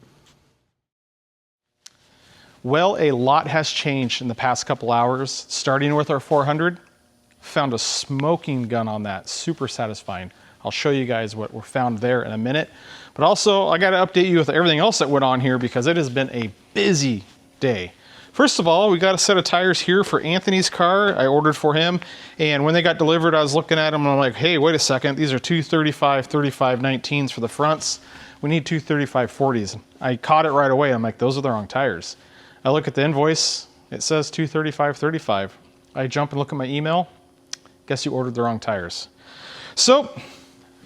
Well, a lot has changed in the past couple hours. Starting with our 400, found a smoking gun on that, super satisfying. I'll show you guys what we found there in a minute. But also, I gotta update you with everything else that went on here because it has been a busy day. First of all, we got a set of tires here for Anthony's car I ordered for him. And when they got delivered, I was looking at them and I'm like, hey, wait a second. These are two 35-19s for the fronts. We need two 35-40s. I caught it right away. I'm like, those are the wrong tires. I look at the invoice, it says 235-35. I jump and look at my email, guess you ordered the wrong tires. So,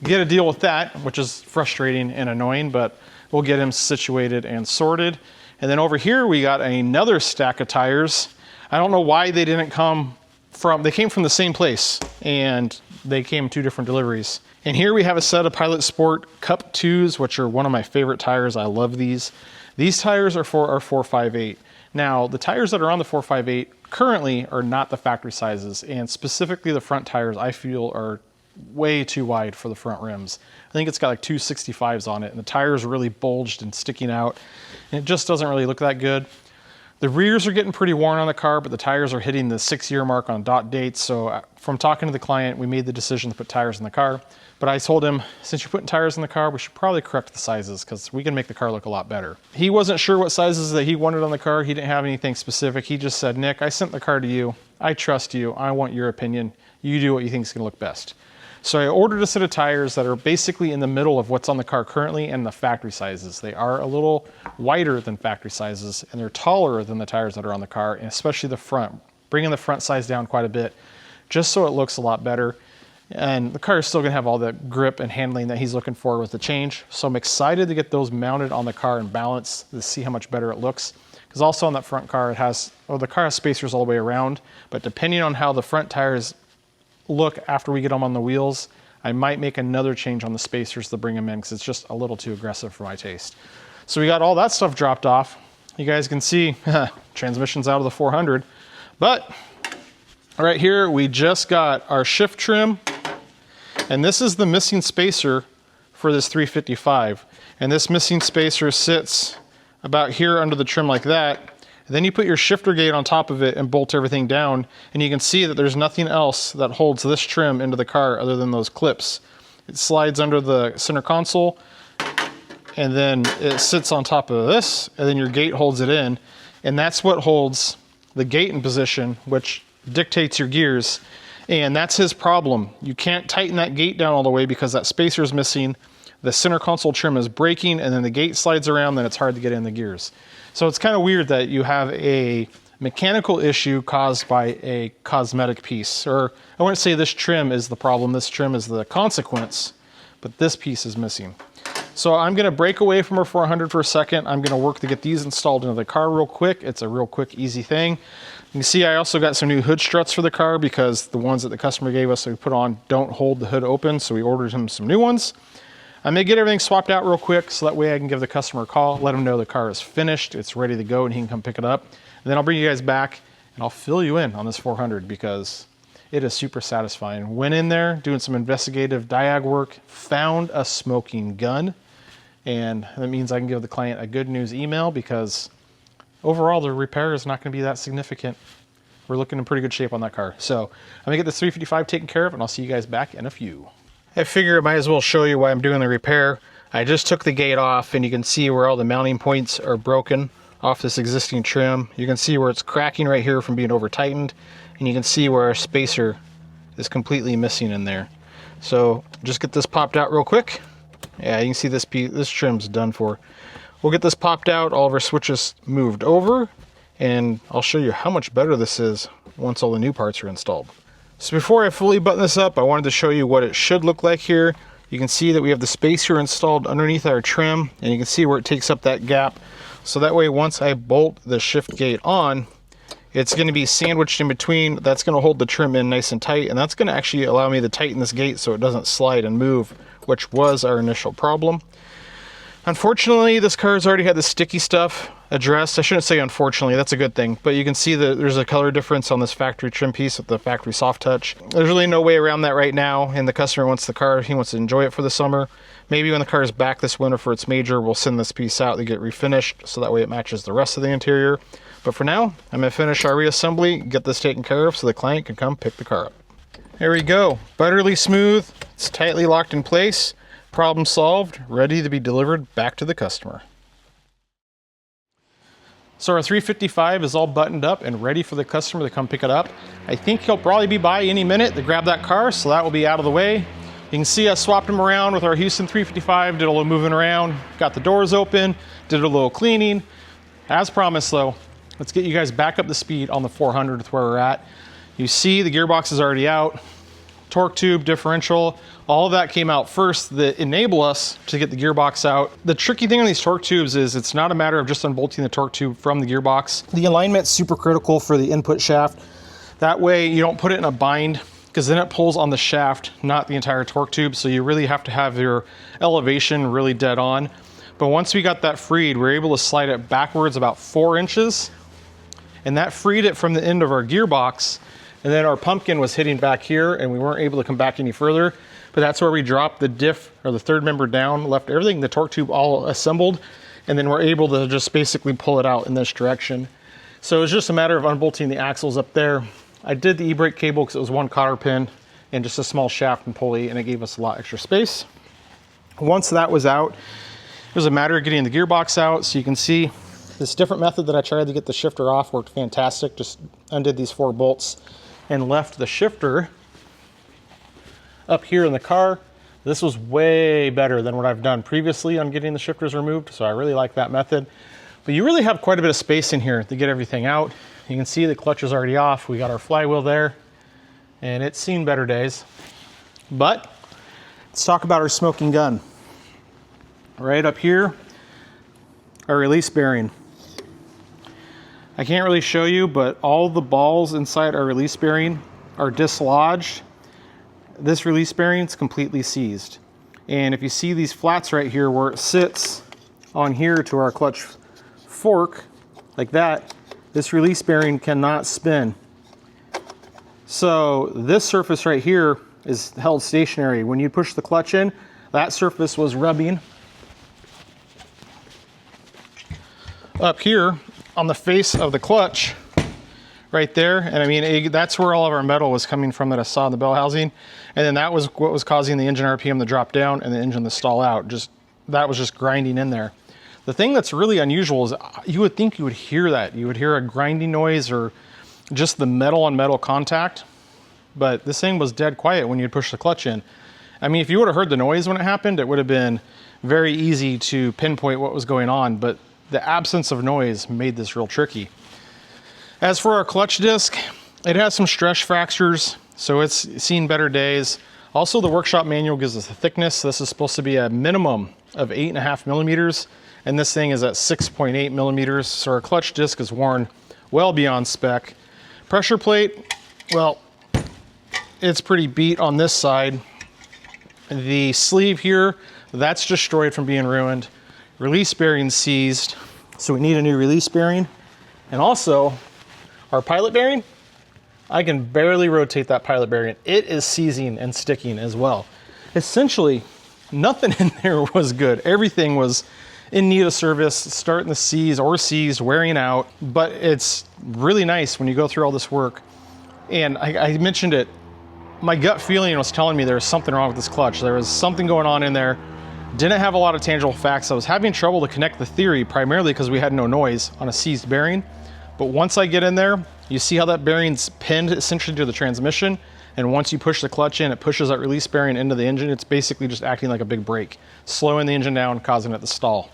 get to deal with that, which is frustrating and annoying, but we'll get him situated and sorted. And then over here, we got another stack of tires. I don't know why they didn't come from, they came from the same place, and they came 2 different deliveries. And here we have a set of Pilot Sport Cup 2s, which are one of my favorite tires. I love these. These tires are for our 458. Now, the tires that are on the 458 currently are not the factory sizes, and specifically the front tires I feel are way too wide for the front rims. I think it's got like 265s on it, and the tires are really bulged and sticking out, and it just doesn't really look that good. The rears are getting pretty worn on the car, but the tires are hitting the 6-year mark on dot dates, so from talking to the client, we made the decision to put tires in the car. But I told him, since you're putting tires in the car, we should probably correct the sizes because we can make the car look a lot better. He wasn't sure what sizes that he wanted on the car. He didn't have anything specific. He just said, Nick, I sent the car to you. I trust you. I want your opinion. You do what you think is going to look best. So I ordered a set of tires that are basically in the middle of what's on the car currently and the factory sizes. They are a little wider than factory sizes, and they're taller than the tires that are on the car, and especially the front, bringing the front size down quite a bit, just so it looks a lot better. And the car is still gonna have all the grip and handling that he's looking for with the change. So I'm excited to get those mounted on the car and balance to see how much better it looks. Because also on that front car, the car has spacers all the way around, but depending on how the front tires look after we get them on the wheels, I might make another change on the spacers to bring them in because it's just a little too aggressive for my taste. So we got all that stuff dropped off. You guys can see transmission's out of the 400, but right here, we just got our shift trim, and this is the missing spacer for this 355. And this missing spacer sits about here under the trim like that. And then you put your shifter gate on top of it and bolt everything down, and you can see that there's nothing else that holds this trim into the car other than those clips. It slides under the center console, and then it sits on top of this, and then your gate holds it in, and that's what holds the gate in position, which dictates your gears. And that's his problem. You can't tighten that gate down all the way because that spacer is missing, the center console trim is breaking, and then the gate slides around, then it's hard to get in the gears. So it's kind of weird that you have a mechanical issue caused by a cosmetic piece. Or I wouldn't say this trim is the problem, this trim is the consequence, but this piece is missing. So I'm gonna break away from our 400 for a second. I'm gonna work to get these installed into the car real quick. It's a real quick, easy thing. You can see I also got some new hood struts for the car because the ones that the customer gave us that we put on don't hold the hood open, so we ordered him some new ones. I'm gonna get everything swapped out real quick so that way I can give the customer a call, let him know the car is finished, it's ready to go, and he can come pick it up. And then I'll bring you guys back and I'll fill you in on this 400 because it is super satisfying. Went in there, doing some investigative diag work, found a smoking gun, and that means I can give the client a good news email because overall the repair is not gonna be that significant. We're looking in pretty good shape on that car. So I'm gonna get this 355 taken care of, and I'll see you guys back in a few. I figure I might as well show you why I'm doing the repair. I just took the gate off, and you can see where all the mounting points are broken off this existing trim. You can see where it's cracking right here from being over tightened, and you can see where our spacer is completely missing in there. So just get this popped out real quick. Yeah, you can see this trim's done for. We'll get this popped out, all of our switches moved over, and I'll show you how much better this is once all the new parts are installed. So before I fully button this up, I wanted to show you what it should look like here. You can see that we have the spacer installed underneath our trim, and you can see where it takes up that gap. So that way, once I bolt the shift gate on, it's going to be sandwiched in between. That's going to hold the trim in nice and tight, and that's going to actually allow me to tighten this gate so it doesn't slide and move, which was our initial problem. Unfortunately, this car's already had the sticky stuff addressed. I shouldn't say unfortunately, that's a good thing, but you can see that there's a color difference on this factory trim piece with the factory soft touch. There's really no way around that right now, and the customer wants the car, he wants to enjoy it for the summer. Maybe when the car is back this winter for its major, we'll send this piece out to get refinished so that way it matches the rest of the interior. But for now, I'm gonna finish our reassembly, get this taken care of so the client can come pick the car up. There we go, butterly smooth, it's tightly locked in place. Problem solved, ready to be delivered back to the customer. So our 355 is all buttoned up and ready for the customer to come pick it up. I think he'll probably be by any minute to grab that car, so that will be out of the way. You can see I swapped him around with our Houston 355, did a little moving around, got the doors open, did a little cleaning. As promised though, let's get you guys back up to speed on the 400 with where we're at. You see the gearbox is already out. Torque tube, differential, all of that came out first that enable us to get the gearbox out. The tricky thing on these torque tubes is it's not a matter of just unbolting the torque tube from the gearbox. The alignment's super critical for the input shaft. That way you don't put it in a bind because then it pulls on the shaft, not the entire torque tube. So you really have to have your elevation really dead on. But once we got that freed, we were able to slide it backwards about 4 inches, and that freed it from the end of our gearbox. And then our pumpkin was hitting back here and we weren't able to come back any further, but that's where we dropped the diff or the third member down, left everything, the torque tube all assembled, and then we're able to just basically pull it out in this direction. So it's just a matter of unbolting the axles up there. I did the e-brake cable because it was 1 cotter pin and just a small shaft and pulley, and it gave us a lot extra space. Once that was out, it was a matter of getting the gearbox out. So you can see this different method that I tried to get the shifter off worked fantastic. Just undid these 4 bolts and left the shifter up here in the car. This was way better than what I've done previously on getting the shifters removed, so I really like that method. But you really have quite a bit of space in here to get everything out. You can see the clutch is already off. We got our flywheel there, and it's seen better days. But let's talk about our smoking gun. Right up here, our release bearing. I can't really show you, but all the balls inside our release bearing are dislodged. This release bearing is completely seized. And if you see these flats right here where it sits on here to our clutch fork, like that, this release bearing cannot spin. So this surface right here is held stationary. When you push the clutch in, that surface was rubbing up here on the face of the clutch right there. And I mean, that's where all of our metal was coming from that I saw in the bell housing. And then that was what was causing the engine RPM to drop down and the engine to stall out. That was just grinding in there. The thing that's really unusual is you would think you would hear that. You would hear a grinding noise or just the metal on metal contact. But this thing was dead quiet when you'd push the clutch in. I mean, if you would have heard the noise when it happened, it would have been very easy to pinpoint what was going on. But the absence of noise made this real tricky. As for our clutch disc, it has some stress fractures, so it's seen better days. Also, the workshop manual gives us a thickness. This is supposed to be a minimum of 8.5 millimeters, and this thing is at 6.8 millimeters, so our clutch disc is worn well beyond spec. Pressure plate, well, it's pretty beat on this side. The sleeve here, that's destroyed from being ruined. Release bearing seized, so we need a new release bearing. And also, our pilot bearing, I can barely rotate that pilot bearing. It is seizing and sticking as well. Essentially, nothing in there was good. Everything was in need of service, starting to seize or seized, wearing out. But it's really nice when you go through all this work. And I mentioned it, my gut feeling was telling me there was something wrong with this clutch. There was something going on in there. Didn't have a lot of tangible facts. I was having trouble to connect the theory, primarily because we had no noise on a seized bearing. But once I get in there, you see how that bearing's pinned essentially to the transmission. And once you push the clutch in, it pushes that release bearing into the engine. It's basically just acting like a big brake, slowing the engine down, causing it to stall.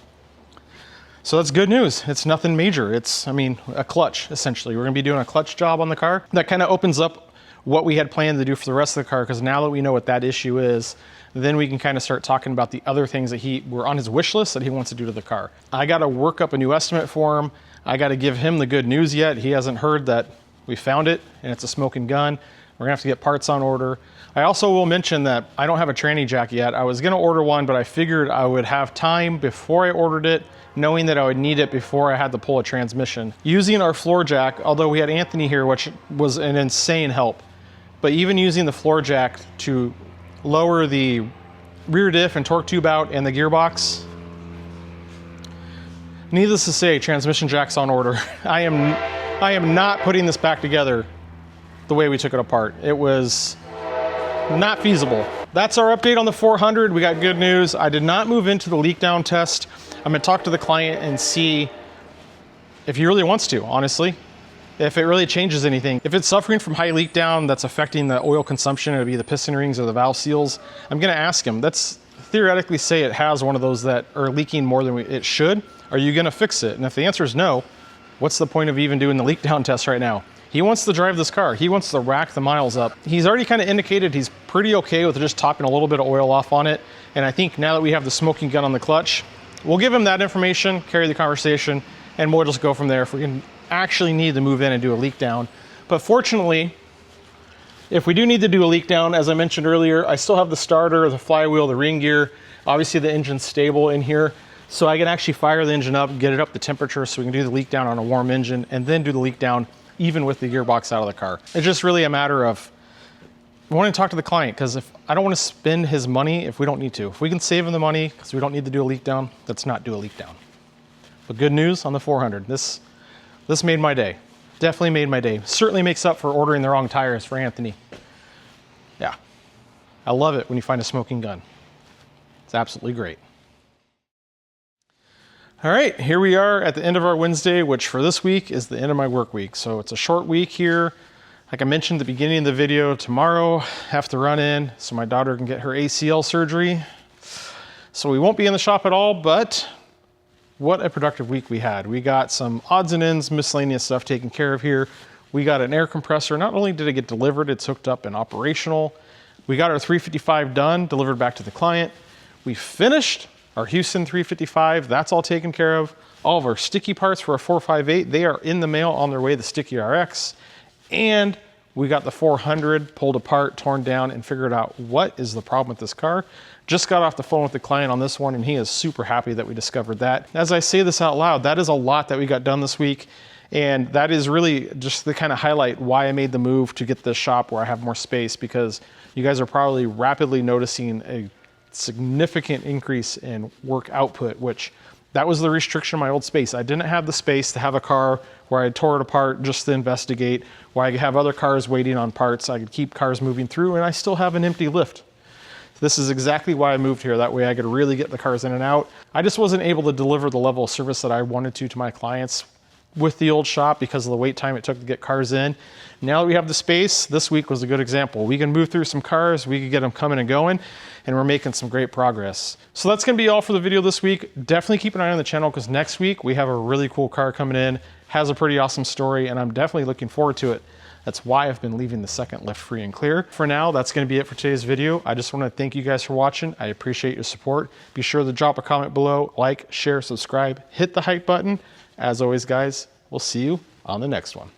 So that's good news. It's nothing major. It's, I mean, a clutch, essentially. We're gonna be doing a clutch job on the car. That kind of opens up what we had planned to do for the rest of the car, because now that we know what that issue is, then we can kind of start talking about the other things that were on his wish list that he wants to do to the car. I got to work up a new estimate for him. I got to give him the good news yet. He hasn't heard that we found it and it's a smoking gun. We're gonna have to get parts on order. I also will mention that I don't have a tranny jack yet. I was gonna order one, but I figured I would have time before I ordered it, knowing that I would need it before I had to pull a transmission. Using our floor jack, although we had Anthony here, which was an insane help, but even using the floor jack to lower the rear diff and torque tube out and the gearbox, needless to say, transmission jack's on order. I am not putting this back together the way we took it apart. It was not feasible. That's our update on the 400. We got good news. I did not move into the leak down test. I'm gonna talk to the client and see if he really wants to, honestly. If it really changes anything. If it's suffering from high leak down that's affecting the oil consumption, it'll be the piston rings or the valve seals, I'm gonna ask him. That's theoretically say it has one of those that are leaking more than it should. Are you gonna fix it? And if the answer is no, what's the point of even doing the leak down test right now? He wants to drive this car. He wants to rack the miles up. He's already kind of indicated he's pretty okay with just topping a little bit of oil off on it. And I think now that we have the smoking gun on the clutch, we'll give him that information, carry the conversation, and we'll just go from there if we can actually need to move in and do a leak down. But fortunately, if we do need to do a leak down, as I mentioned earlier, I still have the starter, the flywheel, the ring gear. Obviously the engine's stable in here. So I can actually fire the engine up, get it up to temperature so we can do the leak down on a warm engine and then do the leak down even with the gearbox out of the car. It's just really a matter of wanting to talk to the client, because if I don't want to spend his money if we don't need to. If we can save him the money because we don't need to do a leak down, let's not do a leak down. But good news on the 400. This made my day. Definitely made my day. Certainly makes up for ordering the wrong tires for Anthony. Yeah, I love it when you find a smoking gun. It's absolutely great. All right, here we are at the end of our Wednesday, which for this week is the end of my work week. So it's a short week here. Like I mentioned at the beginning of the video, tomorrow I have to run in so my daughter can get her ACL surgery. So we won't be in the shop at all, but what a productive week we had. We got some odds and ends, miscellaneous stuff taken care of here. We got an air compressor. Not only did it get delivered, it's hooked up and operational. We got our 355 done, delivered back to the client. We finished our Houston 355. That's all taken care of. All of our sticky parts for a 458, they are in the mail on their way, the Sticky RX. And we got the 400 pulled apart, torn down, and figured out what is the problem with this car. Just got off the phone with the client on this one, and he is super happy that we discovered that. As I say this out loud, that is a lot that we got done this week. And that is really just the kind of highlight why I made the move to get this shop where I have more space, because you guys are probably rapidly noticing a significant increase in work output, which that was the restriction of my old space. I didn't have the space to have a car where I tore it apart just to investigate, where I could have other cars waiting on parts. I could keep cars moving through, and I still have an empty lift. This is exactly why I moved here. That way I could really get the cars in and out. I just wasn't able to deliver the level of service that I wanted to my clients with the old shop because of the wait time it took to get cars in. Now that we have the space, this week was a good example. We can move through some cars, we can get them coming and going, and we're making some great progress. So that's gonna be all for the video this week. Definitely keep an eye on the channel because next week we have a really cool car coming in, has a pretty awesome story, and I'm definitely looking forward to it. That's why I've been leaving the second lift free and clear. For now, that's gonna be it for today's video. I just wanna thank you guys for watching. I appreciate your support. Be sure to drop a comment below, like, share, subscribe, hit the hype button. As always, guys, we'll see you on the next one.